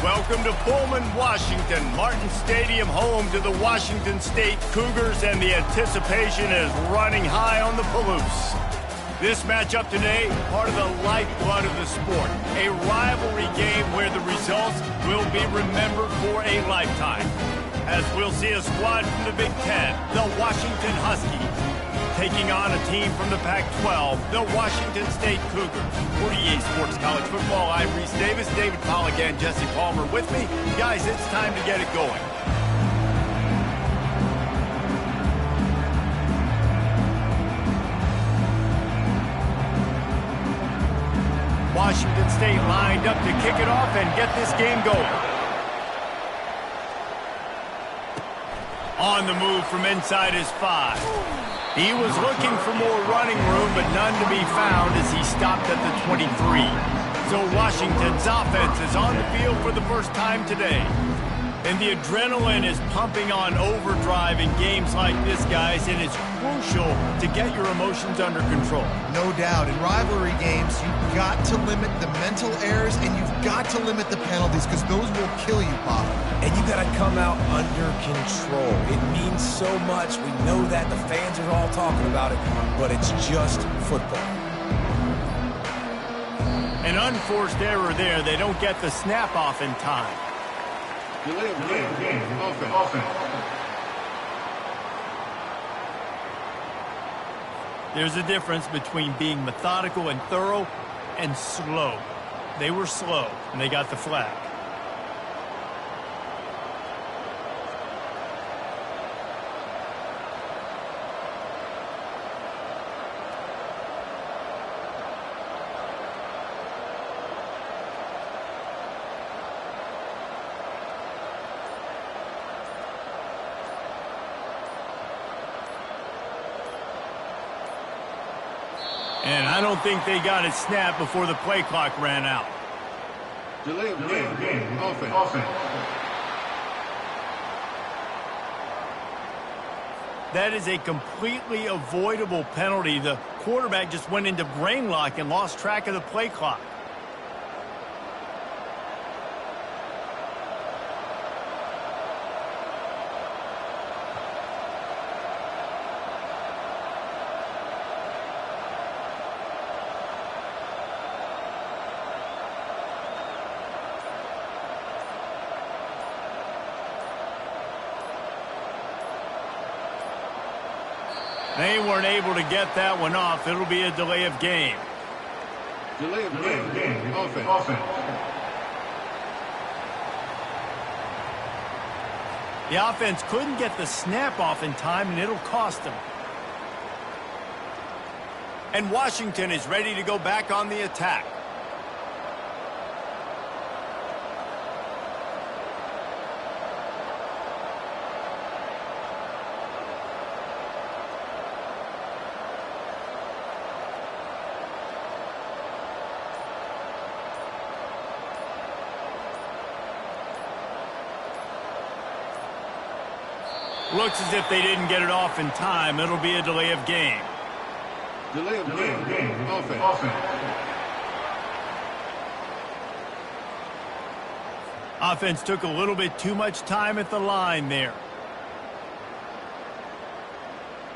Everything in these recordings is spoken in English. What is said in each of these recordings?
Welcome to Pullman, Washington. Martin Stadium, home to the Washington State Cougars, and the anticipation is running high on the Palouse. This matchup today, part of the lifeblood of the sport. A rivalry game where the results will be remembered for a lifetime. As we'll see a squad from the Big Ten, the Washington Huskies, taking on a team from the Pac-12, the Washington State Cougars. For EA Sports College Football, I'm Reese Davis, David Pollack, and Jesse Palmer with me. Guys, it's time to get it going. Washington State lined up to kick it off and get this game going. On the move from inside his 5. He was looking for more running room, but none to be found as he stopped at the 23. So Washington's offense is on the field for the first time today. And the adrenaline is pumping on overdrive in games like this, guys, and it's crucial to get your emotions under control. No doubt. In rivalry games, you've got to limit the mental errors, and you've got to limit the penalties, because those will kill you, Pop. And you got to come out under control. It means so much. We know that. The fans are all talking about it, but it's just football. An unforced error there. They don't get the snap off in time. Delay of game. Offense. There's a difference between being methodical and thorough and slow. They were slow, and they got the flag. And I don't think they got it snapped before the play clock ran out. Delay of game. Offense. That is a completely avoidable penalty. The quarterback just went into brain lock and lost track of the play clock. They weren't able to get that one off. It'll be a delay of game. Delay of game. Offense. The offense couldn't get the snap off in time, and it'll cost them. And Washington is ready to go back on the attack. Looks as if they didn't get it off in time. It'll be a delay of game. Delay of game. Offense. Offense took a little bit too much time at the line there.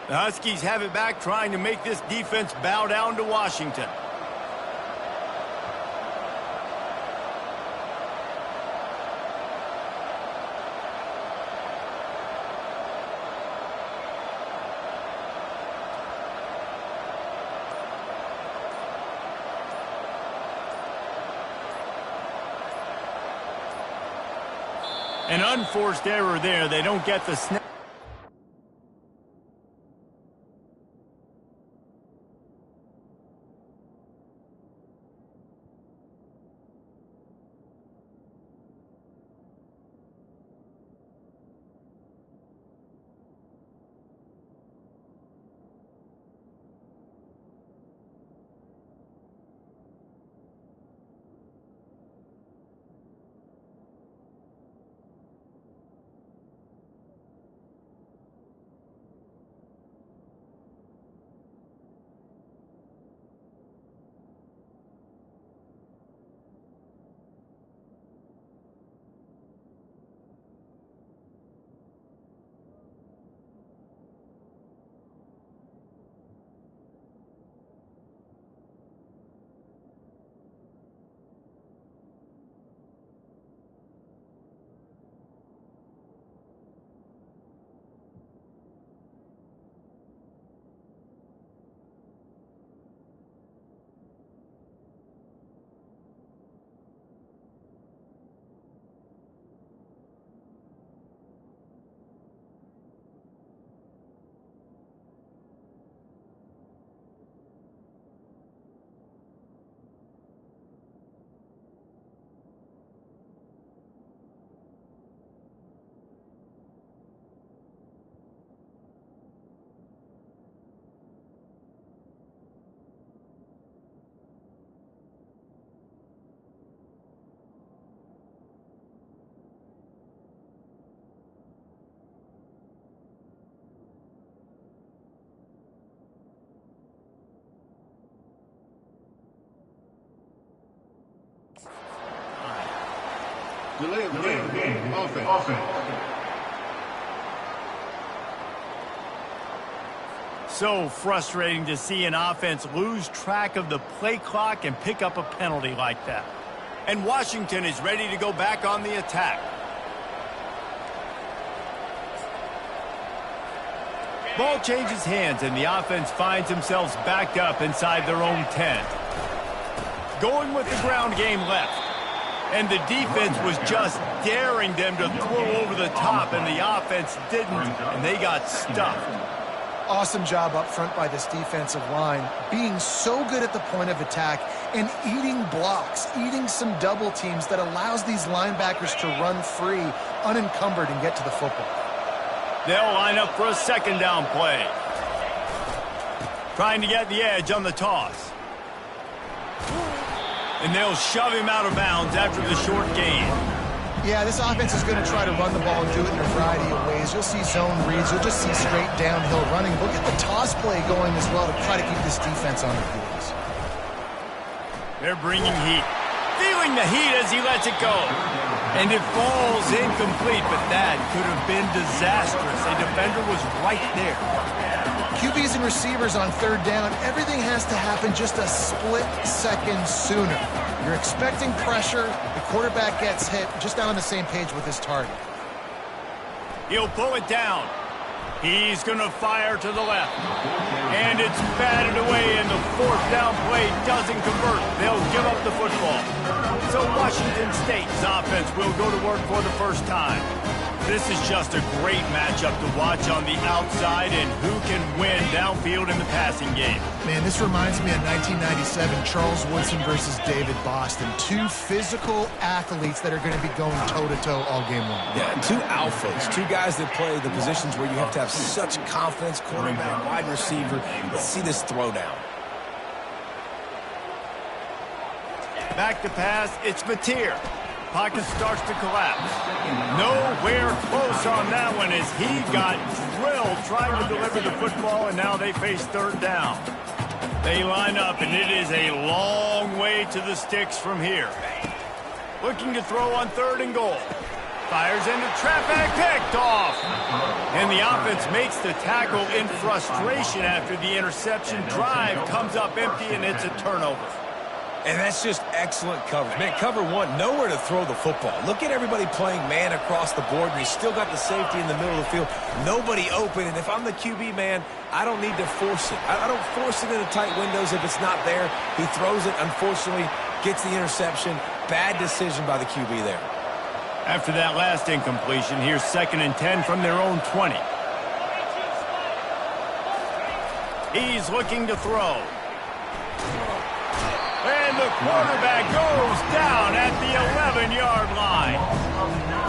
The Huskies have it back, trying to make this defense bow down to Washington. An unforced error there. They don't get the snap. Delay of game. Offense. So frustrating to see an offense lose track of the play clock and pick up a penalty like that. And Washington is ready to go back on the attack. Ball changes hands and the offense finds themselves backed up inside their own 10. Going with the ground game left. And the defense was just daring them to throw over the top, and the offense didn't, and they got stuffed. Awesome job up front by this defensive line, being so good at the point of attack and eating blocks, eating some double teams that allows these linebackers to run free, unencumbered, and get to the football. They'll line up for a second down play. Trying to get the edge on the toss. And they'll shove him out of bounds after the short gain. Yeah, this offense is going to try to run the ball and do it in a variety of ways. You'll see zone reads. You'll just see straight downhill running. We'll get the toss play going as well to try to keep this defense on their heels. They're bringing heat. Feeling the heat as he lets it go. And it falls incomplete, but that could have been disastrous. A defender was right there. QBs and receivers on third down, everything has to happen just a split second sooner. You're expecting pressure, the quarterback gets hit, just not on the same page with his target. He'll pull it down. He's going to fire to the left. And it's batted away, and the fourth down play doesn't convert. They'll give up the football. So Washington State's offense will go to work for the first time. This is just a great matchup to watch on the outside, and who can win downfield in the passing game. Man, this reminds me of 1997, Charles Woodson versus David Boston. Two physical athletes that are going to be going toe-to-toe all game long. Yeah, two alphas, two guys that play the positions where you have to have such confidence, quarterback, wide receiver. Let's see this throwdown. Back to pass, it's Mateer. Pocket starts to collapse. Nowhere close on that one as he got drilled trying to deliver the football, and now they face third down. They line up, and it is a long way to the sticks from here. Looking to throw on third and goal. Fires into traffic, picked off. And the offense makes the tackle in frustration after the interception. Drive comes up empty, and it's a turnover. And that's just excellent coverage. Man, cover one, nowhere to throw the football. Look at everybody playing man across the board, and you still got the safety in the middle of the field. Nobody open, and if I'm the QB, man, I don't need to force it. I don't force it into tight windows if it's not there. He throws it, unfortunately, gets the interception. Bad decision by the QB there. After that last incompletion, here's 2nd and 10 from their own 20. He's looking to throw. And the quarterback goes down at the 11-yard line.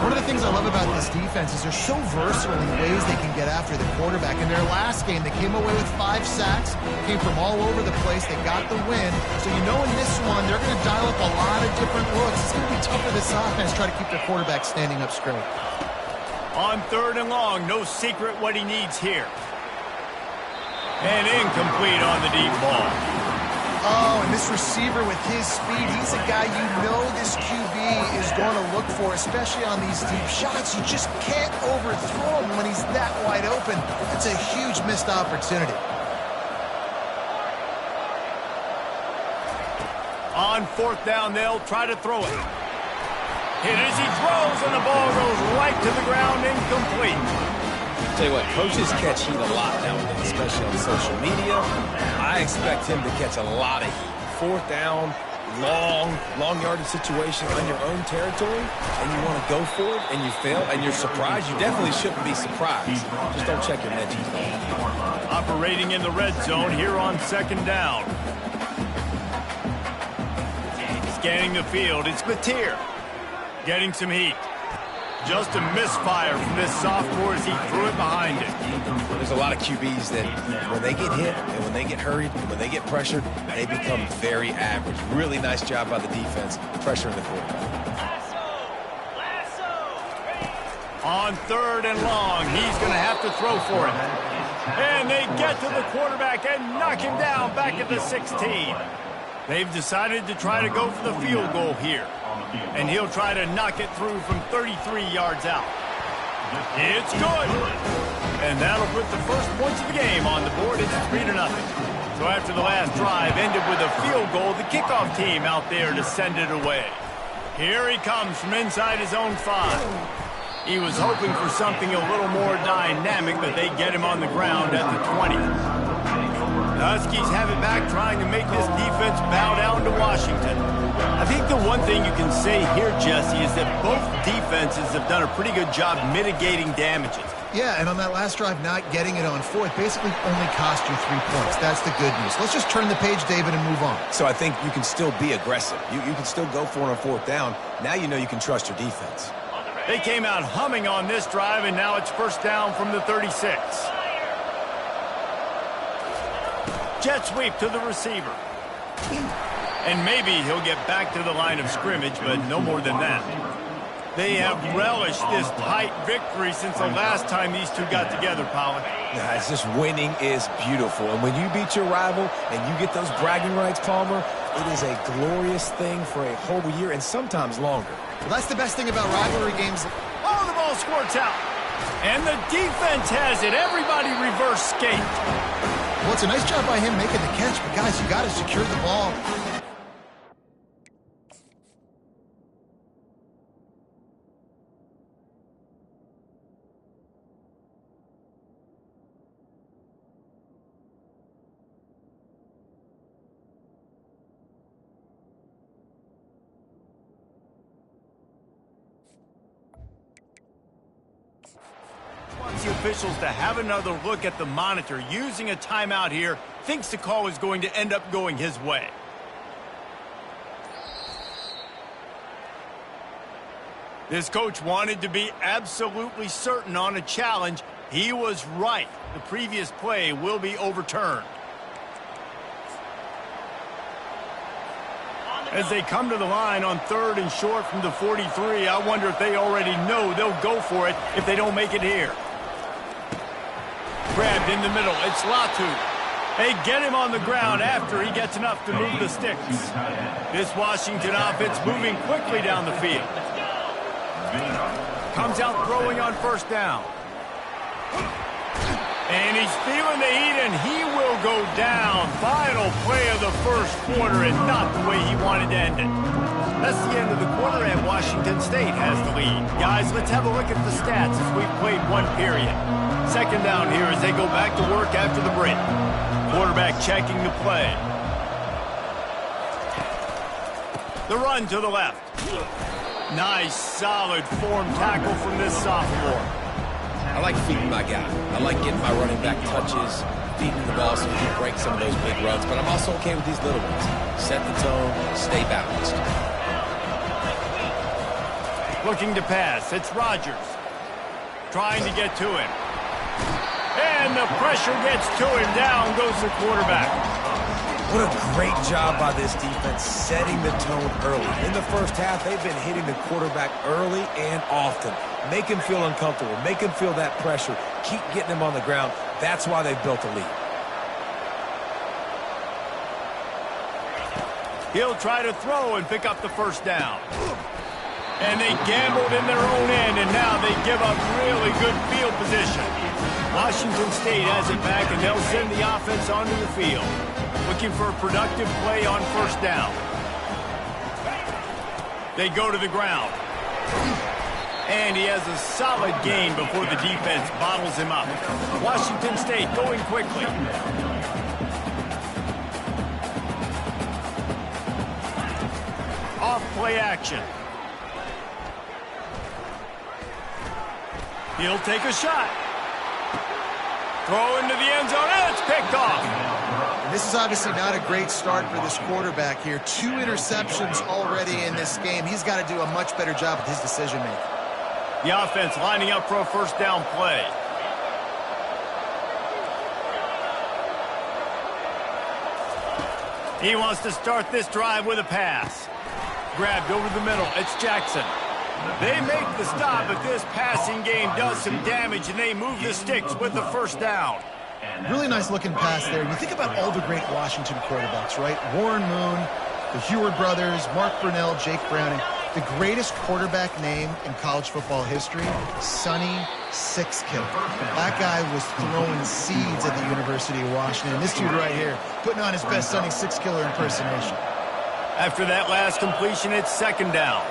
One of the things I love about this defense is they're so versatile in ways they can get after the quarterback. In their last game, they came away with 5 sacks, came from all over the place. They got the win. So you know in this one, they're going to dial up a lot of different looks. It's going to be tough for this offense to try to keep their quarterback standing up straight. On third and long, no secret what he needs here. And incomplete on the deep ball. Oh, and this receiver with his speed, he's a guy you know this QB is going to look for, especially on these deep shots. You just can't overthrow him when he's that wide open. It's a huge missed opportunity. On fourth down, they'll try to throw it. Hit as he throws, and the ball goes right to the ground, incomplete. Tell you what, coaches catch heat a lot nowadays, especially on social media. I expect him to catch a lot of heat. Fourth down, long yardage situation on your own territory, and you want to go for it, and you fail, and you're surprised. You definitely shouldn't be surprised. Just don't check your edges. Operating in the red zone here on 2nd down. Scanning the field, it's Mateer. Getting some heat. Just a misfire from this sophomore as he threw it behind it. There's a lot of QBs that when they get hit and when they get hurried and when they get pressured, they become very average. Really nice job by the defense, pressuring the quarterback. On third and long, he's going to have to throw for it. And they get to the quarterback and knock him down back at the 16. They've decided to try to go for the field goal here. And he'll try to knock it through from 33 yards out. It's good. And that'll put the first points of the game on the board. It's 3-0. So after the last drive ended with a field goal, the kickoff team out there to send it away. Here he comes from inside his own 5. He was hoping for something a little more dynamic, but they get him on the ground at the 20. The Huskies have it back, trying to make this defense bow down to Washington. I think the one thing you can say here, Jesse, is that both defenses have done a pretty good job mitigating damages. Yeah, and on that last drive, not getting it on fourth basically only cost you 3 points. That's the good news. Let's just turn the page, David, and move on. So I think you can still be aggressive. You can still go for it on fourth down. Now you know you can trust your defense. They came out humming on this drive, and now it's first down from the 36. Jet sweep to the receiver. And maybe he'll get back to the line of scrimmage, but no more than that. They have relished this tight victory since the last time these two got together, Pollock. Yeah, it's just winning is beautiful. And when you beat your rival and you get those bragging rights, Palmer, it is a glorious thing for a whole year and sometimes longer. Well, that's the best thing about rivalry games. Oh, the ball squirts out. And the defense has it. Everybody reverse skate. Well, it's a nice job by him making the catch, but guys, you got to secure the ball. The officials to have another look at the monitor. Using a timeout here, thinks the call is going to end up going his way. This coach wanted to be absolutely certain on a challenge. He was right. The previous play will be overturned. As they come to the line on 3rd and short from the 43, I wonder if they already know they'll go for it if they don't make it here. Grabbed in the middle. It's Latu. They get him on the ground after he gets enough to move the sticks. This Washington offense moving quickly down the field. Comes out throwing on first down. And he's feeling the heat, and he will go down. Final play of the first quarter, and not the way he wanted to end it. That's the end of the quarter, and Washington State has the lead. Guys, let's have a look at the stats as we've played one period. Second down here as they go back to work after the break. Quarterback checking the play. The run to the left. Nice, solid form tackle from this sophomore. I like feeding my guy. I like getting my running back touches, feeding the ball so we can break some of those big runs, but I'm also okay with these little ones. Set the tone, stay balanced. Looking to pass. It's Rodgers. Trying to get to him. And the pressure gets to him. Down goes the quarterback. What a great job by this defense setting the tone early. In the first half, they've been hitting the quarterback early and often. Make him feel uncomfortable. Make him feel that pressure. Keep getting him on the ground. That's why they've built a lead. He'll try to throw and pick up the first down. And they gambled in their own end, and now they give up really good field position. Washington State has it back, and they'll send the offense onto the field. Looking for a productive play on first down. They go to the ground. And he has a solid gain before the defense bottles him up. Washington State going quickly. Off play action. He'll take a shot. Throw into the end zone, and it's picked off. And this is obviously not a great start for this quarterback here. 2 interceptions already in this game. He's got to do a much better job with his decision-making. The offense lining up for a first down play. He wants to start this drive with a pass. Grabbed over the middle. It's Jackson. They make the stop, but this passing game does some damage, and they move the sticks with the first down. Really nice looking pass there. You think about all the great Washington quarterbacks, right? Warren Moon, the Heward brothers, Mark Brunell, Jake Browning. The greatest quarterback name in college football history, Sonny Six Killer. That guy was throwing seeds at the University of Washington. This dude right here, putting on his best Sonny Six Killer impersonation. After that last completion, it's second down.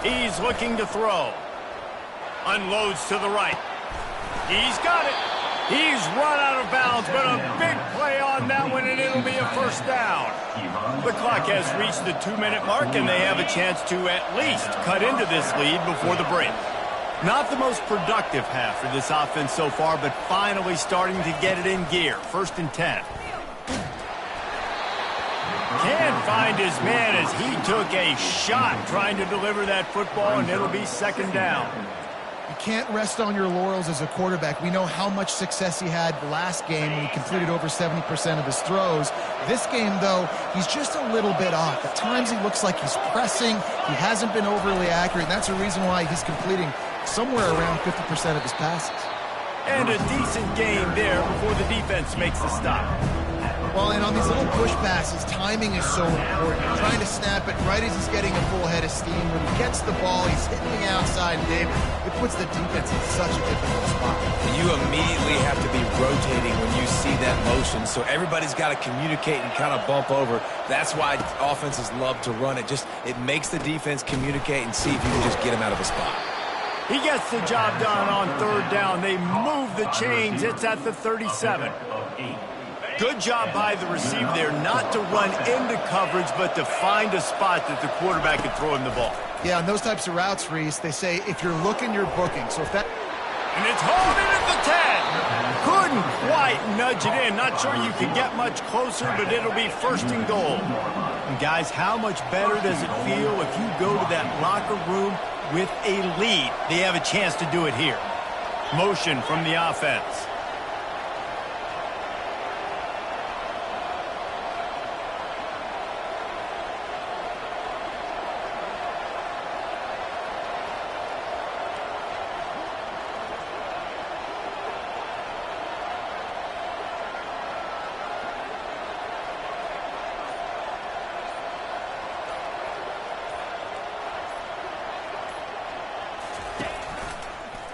He's looking to throw. Unloads to the right. He's got it. He's run out of bounds, but a big play on that one, and it'll be a first down. The clock has reached the 2-minute mark, and they have a chance to at least cut into this lead before the break. Not the most productive half for this offense so far, but finally starting to get it in gear. 1st and 10. Can't find his man as he took a shot trying to deliver that football, and it'll be second down. You can't rest on your laurels as a quarterback. We know how much success he had last game when he completed over 70% of his throws. This game, though, he's just a little bit off. At times he looks like he's pressing. He hasn't been overly accurate, and that's a reason why he's completing somewhere around 50% of his passes. And a decent game there before the defense makes the stop. Well, and on these little push passes, timing is so important. Trying to snap it right as he's getting a full head of steam. When he gets the ball, he's hitting the outside, and David, it puts the defense in such a difficult spot. You immediately have to be rotating when you see that motion, so everybody's got to communicate and kind of bump over. That's why offenses love to run it. It makes the defense communicate and see if you can just get him out of a spot. He gets the job done on third down. They move the chains. It's at the 37. Good job by the receiver there not to run into coverage, but to find a spot that the quarterback could throw him the ball. Yeah, on those types of routes, Reese, they say if you're looking, you're booking. So if that... And it's hauled in at the 10. Couldn't quite nudge it in. Not sure you could get much closer, but it'll be 1st and goal. And guys, how much better does it feel if you go to that locker room with a lead? They have a chance to do it here. Motion from the offense.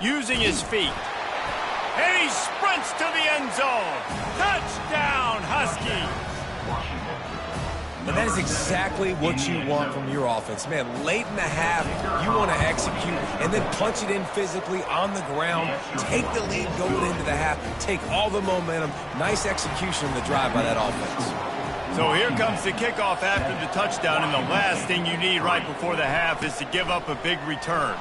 Using his feet. And he sprints to the end zone. Touchdown, Huskies. And that is exactly what you want from your offense. Man, late in the half, you want to execute and then punch it in physically on the ground. Take the lead going into the half. Take all the momentum. Nice execution in the drive by that offense. So here comes the kickoff after the touchdown, and the last thing you need right before the half is to give up a big return.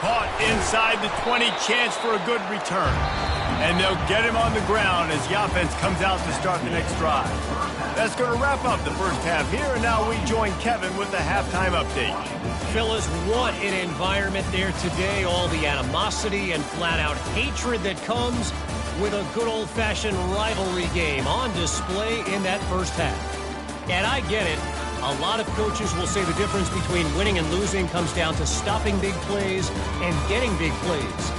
Caught inside the 20, chance for a good return. And they'll get him on the ground as the offense comes out to start the next drive. That's going to wrap up the first half here, and now we join Kevin with the halftime update. Phyllis, what an environment there today. All the animosity and flat-out hatred that comes with a good old-fashioned rivalry game on display in that first half. And I get it. A lot of coaches will say the difference between winning and losing comes down to stopping big plays and getting big plays.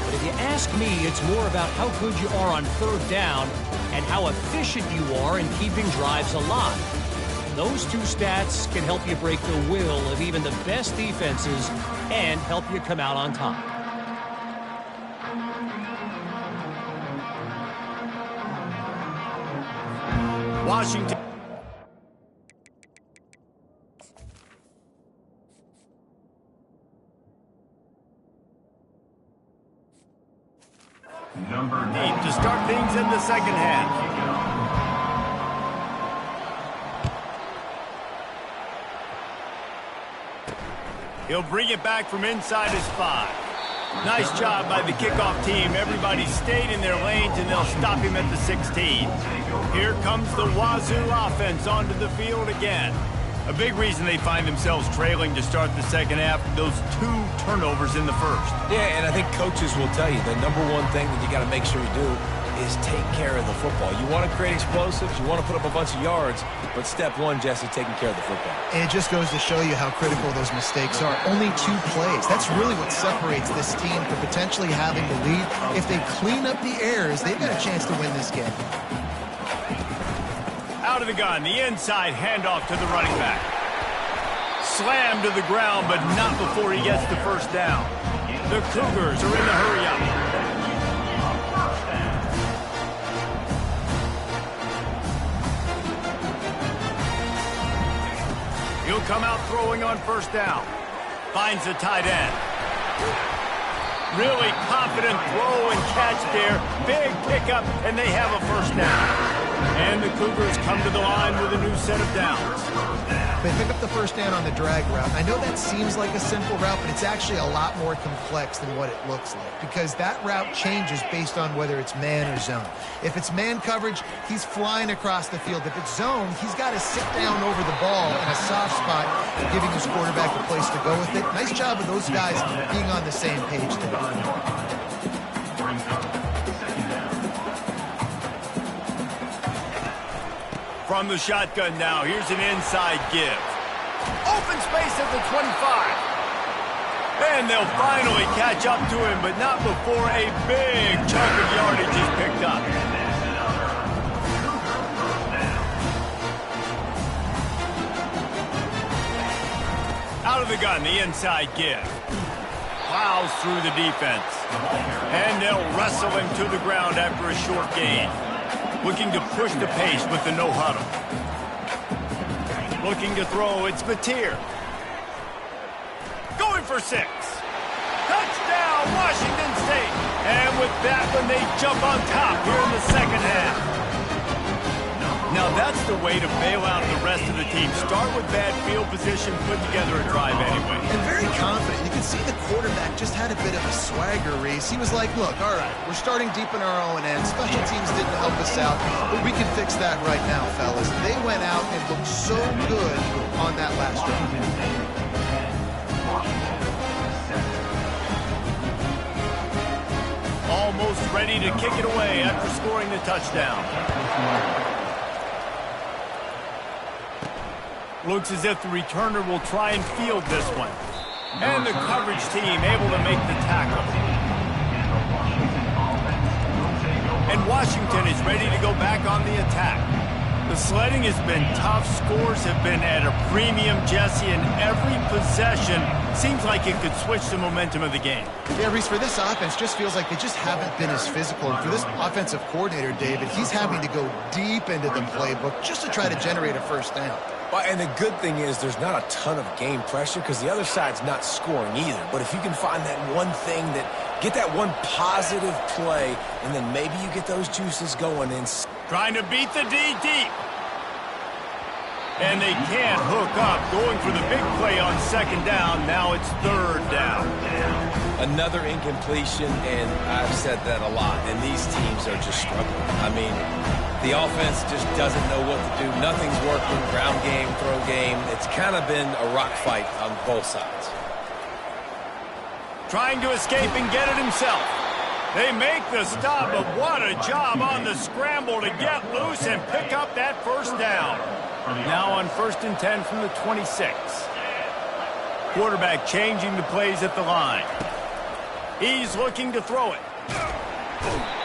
But if you ask me, it's more about how good you are on third down and how efficient you are in keeping drives alive. Those two stats can help you break the will of even the best defenses and help you come out on top. Washington. Deep to start things in the second half. He'll bring it back from inside his 5. Nice job by the kickoff team. Everybody stayed in their lanes, and they'll stop him at the 16. Here comes the Wazoo offense onto the field again. A big reason they find themselves trailing to start the second half, those 2 turnovers in the first. Yeah, and I think coaches will tell you the number one thing that you got to make sure you do is take care of the football. You want to create explosives, you want to put up a bunch of yards, but step one, Jesse, taking care of the football. And it just goes to show you how critical those mistakes are. Only 2 plays. That's really what separates this team from potentially having the lead. If they clean up the errors, they've got a chance to win this game. Out of the gun, the inside handoff to the running back. Slammed to the ground, but not before he gets the first down. The Cougars are in the hurry-up. He'll come out throwing on first down. Finds the tight end. Really confident throw and catch there. Big pickup, and they have a first down. And the Cougars come to the line with a new set of downs. They pick up the first down on the drag route. I know that seems like a simple route, but it's actually a lot more complex than what it looks like, because that route changes based on whether it's man or zone. If it's man coverage, he's flying across the field. If it's zone, he's got to sit down over the ball in a soft spot, giving his quarterback a place to go with it. Nice job of those guys being on the same page today. From the shotgun now, here's an inside give. Open space at the 25. And they'll finally catch up to him, but not before a big chunk of yardage is picked up. Out of the gun, the inside give. Plows through the defense. And they'll wrestle him to the ground after a short gain. Looking to push the pace with the no huddle. Looking to throw, it's Mateer. Going for 6. Touchdown, Washington State. And with that one, they jump on top here in the second half. Now that's the way to bail out the rest of the team. Start with bad field position, put together a drive anyway. And very confident. You can see the quarterback just had a bit of a swagger, Reese. He was like, look, all right, we're starting deep in our own end. Special teams didn't help us out, but we can fix that right now, fellas. They went out and looked so good on that last drive. Almost ready to kick it away after scoring the touchdown. Looks as if the returner will try and field this one. And the coverage team able to make the tackle. And Washington is ready to go back on the attack. The sledding has been tough. Scores have been at a premium, Jesse, and every possession seems like it could switch the momentum of the game. Yeah, Reese, for this offense, just feels like they just haven't been as physical. And for this offensive coordinator, David, he's having to go deep into the playbook just to try to generate a first down. Well, and the good thing is there's not a ton of game pressure because the other side's not scoring either. But if you can find that one thing get that one positive play, and then maybe you get those juices going in. Trying to beat the D deep. And they can't hook up. Going for the big play on second down. Now it's third down. Another incompletion, and I've said that a lot, and these teams are just struggling. I mean, the offense just doesn't know what to do. Nothing's working. Ground game, throw game. It's kind of been a rock fight on both sides. Trying to escape and get it himself. They make the stop, but what a job on the scramble to get loose and pick up that first down. Now on 1st and 10 from the 26. Quarterback changing the plays at the line. He's looking to throw it.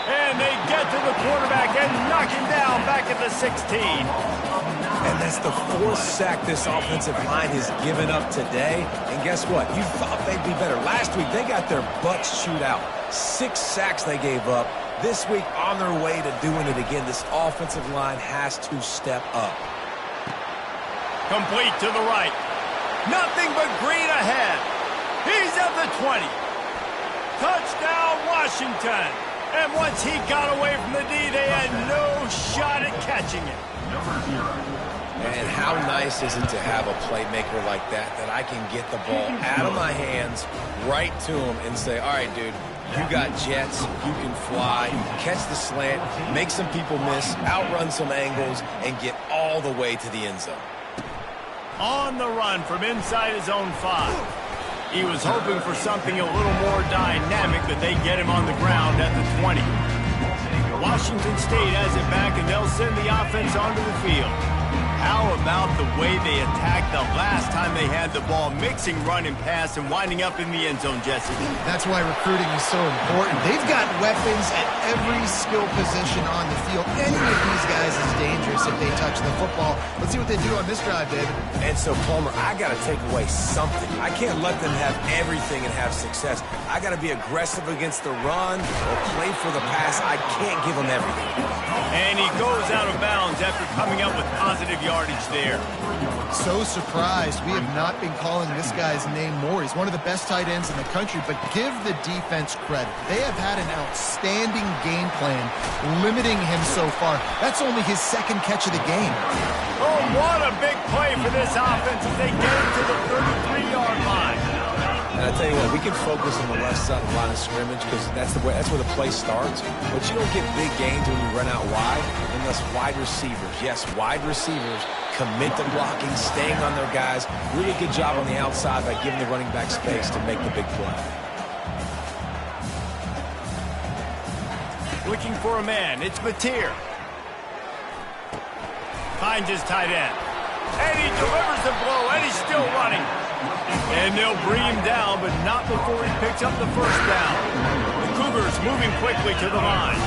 And they get to the quarterback and knock him down back at the 16. And that's the 4th sack this offensive line has given up today. And guess what? You thought they'd be better. Last week, they got their butts chewed out. 6 sacks they gave up. This week, on their way to doing it again, this offensive line has to step up. Complete to the right. Nothing but green ahead. He's at the 20. Touchdown, Washington. And once he got away from the D, they had no shot at catching it. And how nice is it to have a playmaker like that I can get the ball out of my hands, right to him, and say, all right, dude, you got jets, you can fly, you can catch the slant, make some people miss, outrun some angles, and get all the way to the end zone. On the run from inside his own 5. He was hoping for something a little more dynamic, but they get him on the ground at the 20. Washington State has it back, and they'll send the offense onto the field. How about the way they attacked the last time they had the ball, mixing run and pass and winding up in the end zone, Jesse? That's why recruiting is so important. They've got weapons at every skill position on the field. Any of these guys is dangerous if they touch the football. Let's see what they do on this drive, David. And so, Palmer, I got to take away something. I can't let them have everything and have success. I got to be aggressive against the run or play for the pass. I can't give them everything. And he goes out of bounds after coming up with positive yardage there. So surprised we have not been calling this guy's name more. He's one of the best tight ends in the country, but give the defense credit. They have had an outstanding game plan limiting him so far. That's only his second catch of the game. Oh, what a big play for this offense as they get it to the 33-yard line. And I tell you what, we can focus on the left side of the line of scrimmage because that's where the play starts. But you don't get big gains when you run out wide unless wide receivers, yes, wide receivers, commit to blocking, staying on their guys. Really good job on the outside by giving the running back space to make the big play. Looking for a man. It's Mateer. Finds his tight end. And he delivers the blow, and he's still running. And they'll bring him down, but not before he picks up the first down. The Cougars moving quickly to the line.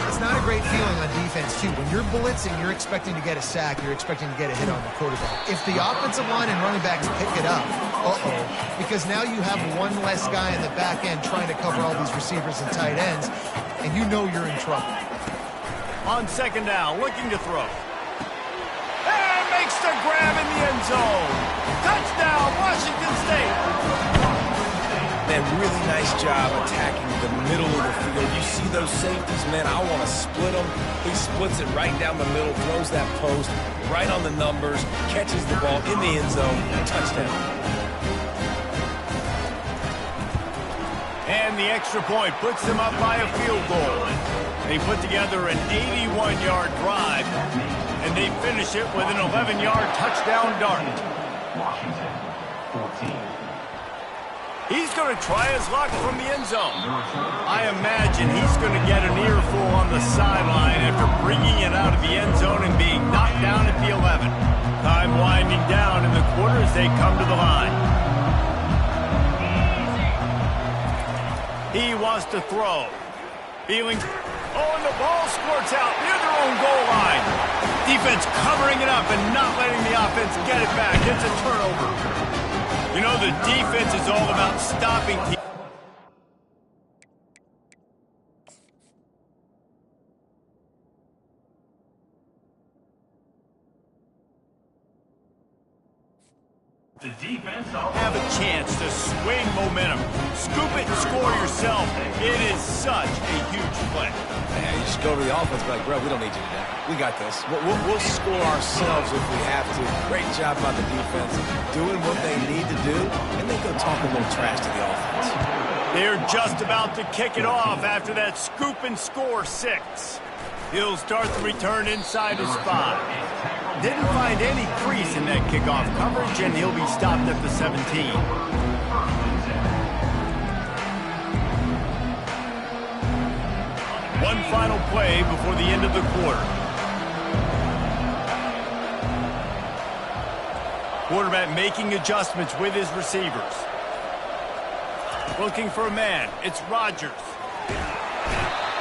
It's not a great feeling on defense, too. When you're blitzing, you're expecting to get a sack. You're expecting to get a hit on the quarterback. If the offensive line and running backs pick it up, because now you have one less guy in the back end trying to cover all these receivers and tight ends, and you know you're in trouble. On second down, looking to throw. And makes the grab in the end zone. Touchdown, Washington State. Man, really nice job attacking the middle of the field. You see those safeties, man, I want to split them. He splits it right down the middle, throws that post, right on the numbers, catches the ball in the end zone, touchdown. And the extra point puts them up by a field goal. They put together an 81-yard drive, and they finish it with an 11-yard touchdown dart. Washington, 14. He's going to try his luck from the end zone. I imagine he's going to get an earful on the sideline after bringing it out of the end zone and being knocked down at the 11. Time winding down in the quarter as they come to the line. He wants to throw. Feeling... Oh, and the ball squirts out near their own goal line. Defense covering it up and not letting the offense get it back. It's a turnover. You know, the defense is all about stopping teams. The defense Have a chance to swing momentum. Scoop it and score yourself. It is such a huge play. Man, you just go to the offense and be like, bro, we don't need you today. We got this. We'll score ourselves if we have to. Great job by the defense, doing what they need to do, and then go talk a little trash to the offense. They're just about to kick it off after that scoop and score 6. He'll start the return inside his spot. Didn't find any crease in that kickoff coverage, and he'll be stopped at the 17. One final play before the end of the quarter. Quarterback making adjustments with his receivers. Looking for a man. It's Rodgers.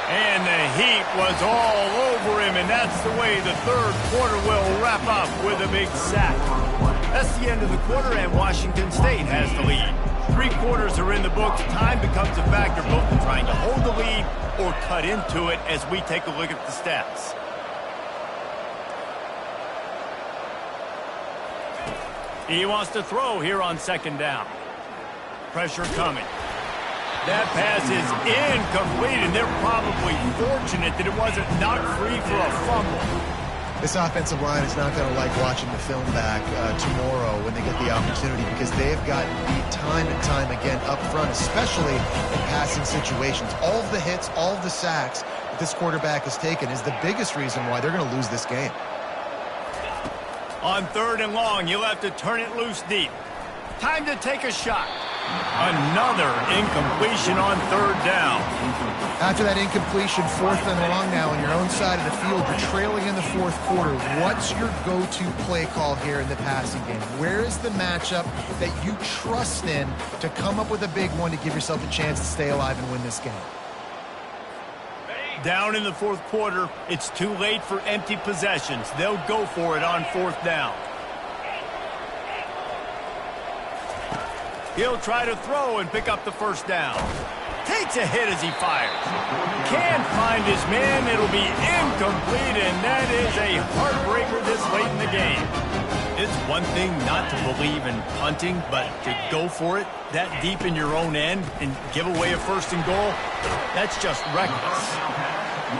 And the heat was all over him, and that's the way the third quarter will wrap up with a big sack. That's the end of the quarter, and Washington State has the lead. 3 quarters are in the books. Time becomes a factor both in trying to hold the lead or cut into it as we take a look at the stats. He wants to throw here on second down. Pressure coming. That pass is incomplete, and they're probably fortunate that it wasn't knocked free for a fumble. This offensive line is not going to like watching the film back tomorrow when they get the opportunity because they've gotten beat time and time again up front, especially in passing situations. All of the hits, all of the sacks that this quarterback has taken is the biggest reason why they're going to lose this game. On 3rd and long, you'll have to turn it loose deep. Time to take a shot. Another incompletion on third down. After that incompletion, 4th and long now on your own side of the field, you're trailing in the 4th quarter. What's your go-to play call here in the passing game? Where is the matchup that you trust in to come up with a big one to give yourself a chance to stay alive and win this game? Down in the 4th quarter, it's too late for empty possessions. They'll go for it on 4th down. He'll try to throw and pick up the 1st down. Takes a hit as he fires. Can't find his man. It'll be incomplete, and that is a heartbreaker this late in the game. It's one thing not to believe in punting, but to go for it that deep in your own end and give away a 1st and goal, that's just reckless.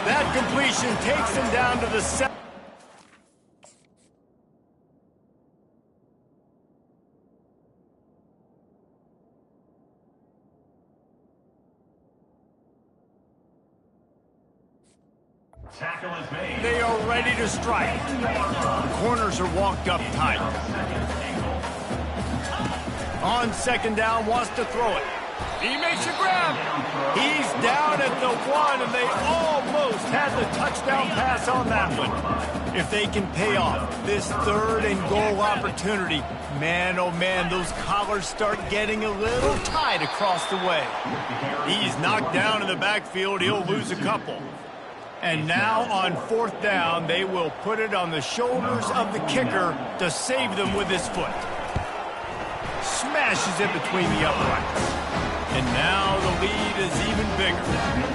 That completion takes him down to the 7th. Tackle is made. They are ready to strike. The corners are walked up tight. On 2nd down, wants to throw it. He makes a grab. He's down at the 1, and they almost had the touchdown pass on that one. If they can pay off this 3rd and goal opportunity, man, oh man, those collars start getting a little tight across the way. He's knocked down in the backfield. He'll lose a couple. And now on 4th down, they will put it on the shoulders of the kicker to save them with his foot. Smashes it between the uprights. And now the lead is even bigger.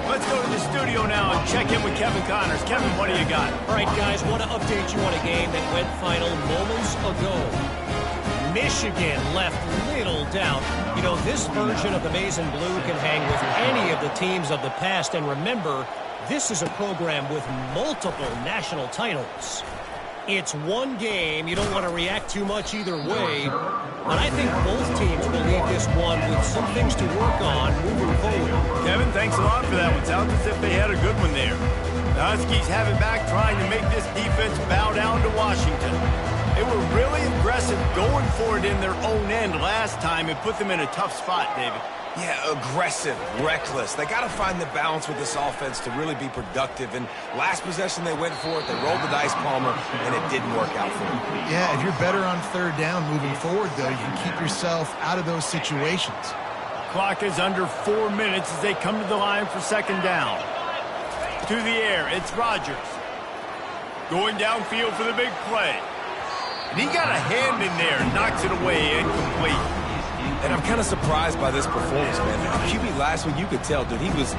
Let's go to the studio now and check in with Kevin Connors. Kevin, what do you got? All right, guys, want to update you on a game that went final moments ago. Michigan left little doubt. You know, this version of the Maize and Blue can hang with any of the teams of the past. And remember, this is a program with multiple national titles. It's one game. You don't want to react too much either way. But I think both teams will leave this one with some things to work on moving forward. Kevin, thanks a lot for that one. Sounds as if they had a good one there. The Huskies have it back, trying to make this defense bow down to Washington. They were really aggressive going for it in their own end last time. It put them in a tough spot, David. Yeah, aggressive, reckless. They got to find the balance with this offense to really be productive. And last possession, they went for it. They rolled the dice, Palmer, and it didn't work out for them. Yeah, if you're better on 3rd down moving forward, though, you can keep yourself out of those situations. Clock is under 4 minutes as they come to the line for 2nd down. To the air, it's Rodgers. Going downfield for the big play. And he got a hand in there, knocks it away, incomplete. And I'm kind of surprised by this performance, man. QB last week, you could tell, dude, he was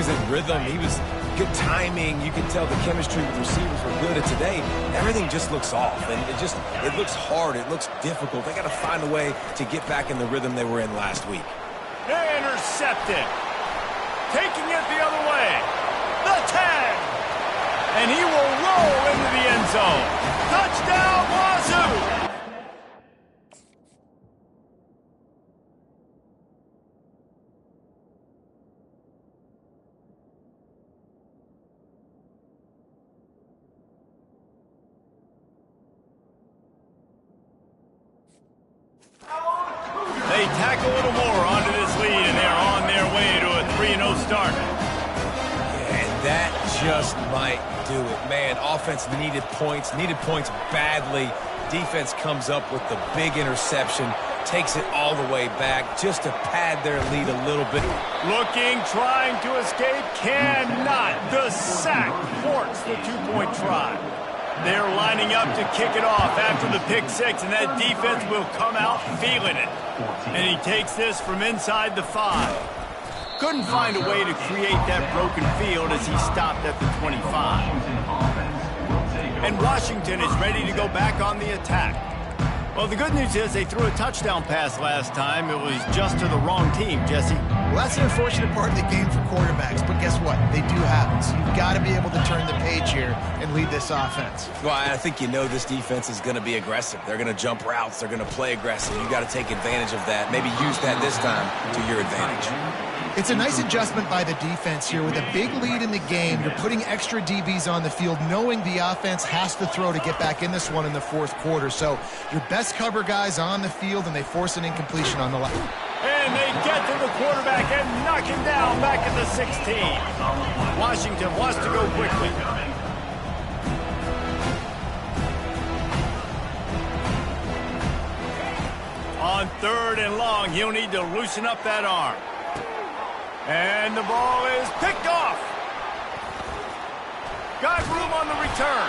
in rhythm. He was good timing. You could tell the chemistry with receivers were good. And today, everything just looks off. And it looks hard. It looks difficult. They got to find a way to get back in the rhythm they were in last week. Intercepted. Taking it the other way. The tag. And he will roll into the end zone. Touchdown, Wazoo! They tack a little more onto this lead, and they're on their way to a 3-0 start. And that just might do it. Man, offense needed points badly. Defense comes up with the big interception, takes it all the way back just to pad their lead a little bit. Looking, trying to escape, cannot. The sack thwarts the 2-point try. They're lining up to kick it off after the pick 6, and that defense will come out feeling it. And he takes this from inside the 5. Couldn't find a way to create that broken field as he stopped at the 25. And Washington is ready to go back on the attack. Well, the good news is they threw a touchdown pass last time. It was just to the wrong team, Jesse. Well, that's an unfortunate part of the game for quarterbacks, but guess what? They do have it. So you've got to be able to turn the page here and lead this offense. Well, I think you know this defense is going to be aggressive. They're going to jump routes. They're going to play aggressive. You got to take advantage of that. Maybe use that this time to your advantage. It's a nice adjustment by the defense here. With a big lead in the game, you're putting extra DBs on the field, knowing the offense has to throw to get back in this one in the 4th quarter. So your best cover guys on the field, and they force an incompletion on the left. And And they get to the quarterback and knock him down back at the 16. Washington wants to go quickly. On 3rd and long, he'll need to loosen up that arm. And the ball is picked off. Got room on the return.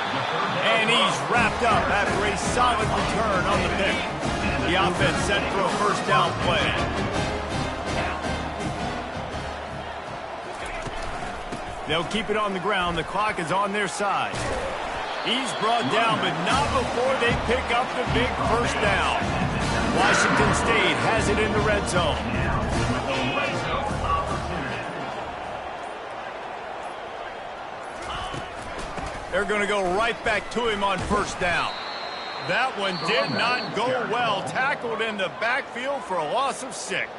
And he's wrapped up after a solid return on the pick. The offense set for a first down play. They'll keep it on the ground. The clock is on their side. He's brought down, but not before they pick up the big first down. Washington State has it in the red zone. They're going to go right back to him on first down. That one did not go well. Tackled in the backfield for a loss of 6.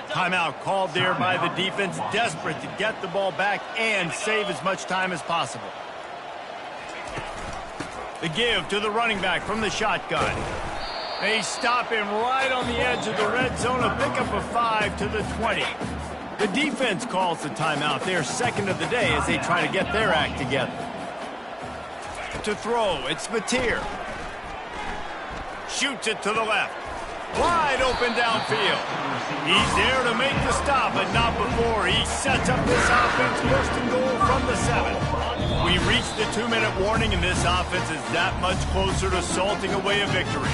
Timeout called there by the defense, desperate to get the ball back and save as much time as possible. The give to the running back from the shotgun. They stop him right on the edge of the red zone, a pickup of 5 to the 20. The defense calls the timeout. They're second of the day as they try to get their act together. To throw, it's Mateer. Shoots it to the left. Wide open downfield. He's there to make the stop, but not before he sets up this offense. First and goal from the 7. We reached the 2-minute warning, and this offense is that much closer to salting away a victory.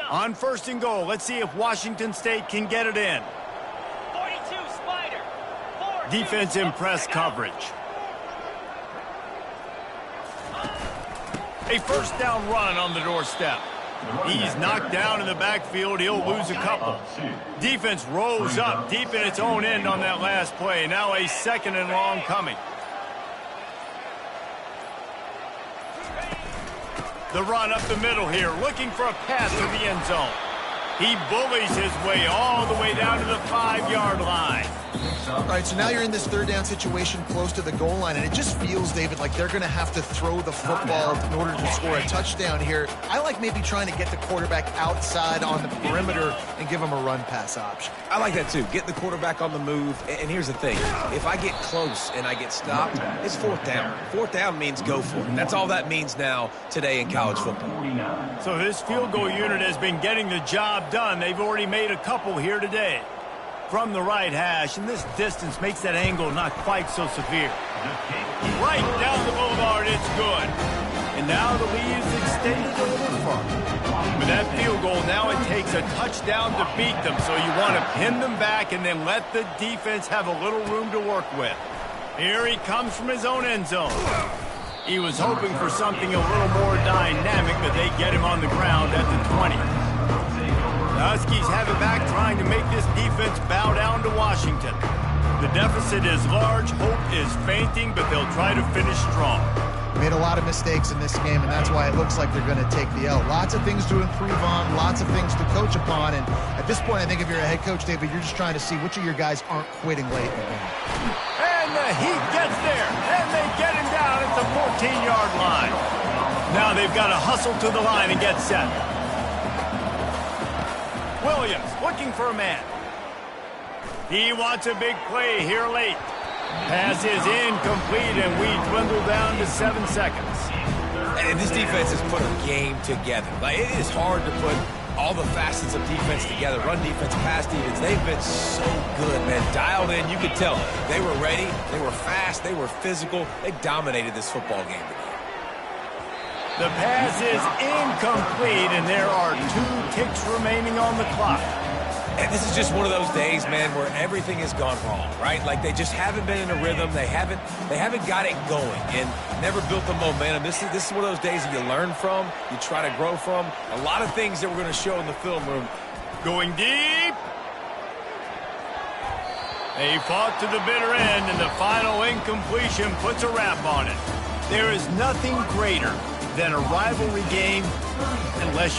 On first and goal, let's see if Washington State can get it in. 42 Spider. Defense in press coverage. A first down run on the doorstep. He's knocked down in the backfield. He'll lose a couple. Defense rolls up deep in its own end on that last play. Now a 2nd and long coming. The run up the middle here, looking for a pass to the end zone. He bullies his way all the way down to the 5-yard line. All right, so now you're in this 3rd down situation close to the goal line, and it just feels, David, like they're going to have to throw the football in order to score a touchdown here. I like maybe trying to get the quarterback outside on the perimeter and give him a run-pass option. I like that, too. Get the quarterback on the move. And here's the thing. If I get close and I get stopped, it's 4th down. 4th down means go for it. That's all that means now today in college football. So this field goal unit has been getting the job done. They've already made a couple here today. From the right hash, and this distance makes that angle not quite so severe. Right down the boulevard, it's good. And now the lead is extended a little further. With that field goal, now it takes a touchdown to beat them, so you want to pin them back and then let the defense have a little room to work with. Here he comes from his own end zone. He was hoping for something a little more dynamic, but they get him on the ground at the 20. The Huskies have it back, trying to make this defense bow down to Washington. The deficit is large, hope is fainting, but they'll try to finish strong. Made a lot of mistakes in this game, and that's why it looks like they're going to take the L. Lots of things to improve on, lots of things to coach upon, and at this point, I think if you're a head coach, David, you're just trying to see which of your guys aren't quitting late in the game. And the heat gets there, and they get him down at the 14-yard line. Now they've got to hustle to the line and get set. Williams looking for a man. He wants a big play here late. Pass is incomplete, and we dwindle down to 7 seconds. And this defense has put a game together. Like, it is hard to put all the facets of defense together. Run defense, pass defense. They've been so good, man. Dialed in. You could tell they were ready. They were fast. They were physical. They dominated this football game today. The pass is incomplete, and there are 2 ticks remaining on the clock. And this is just one of those days, man, where everything has gone wrong, right? Like, they just haven't been in a rhythm. They haven't got it going and never built the momentum. This is one of those days that you learn from, you try to grow from. A lot of things that we're going to show in the film room. Going deep. They fought to the bitter end, and the final incompletion puts a wrap on it. There is nothing greater than a rivalry game unless you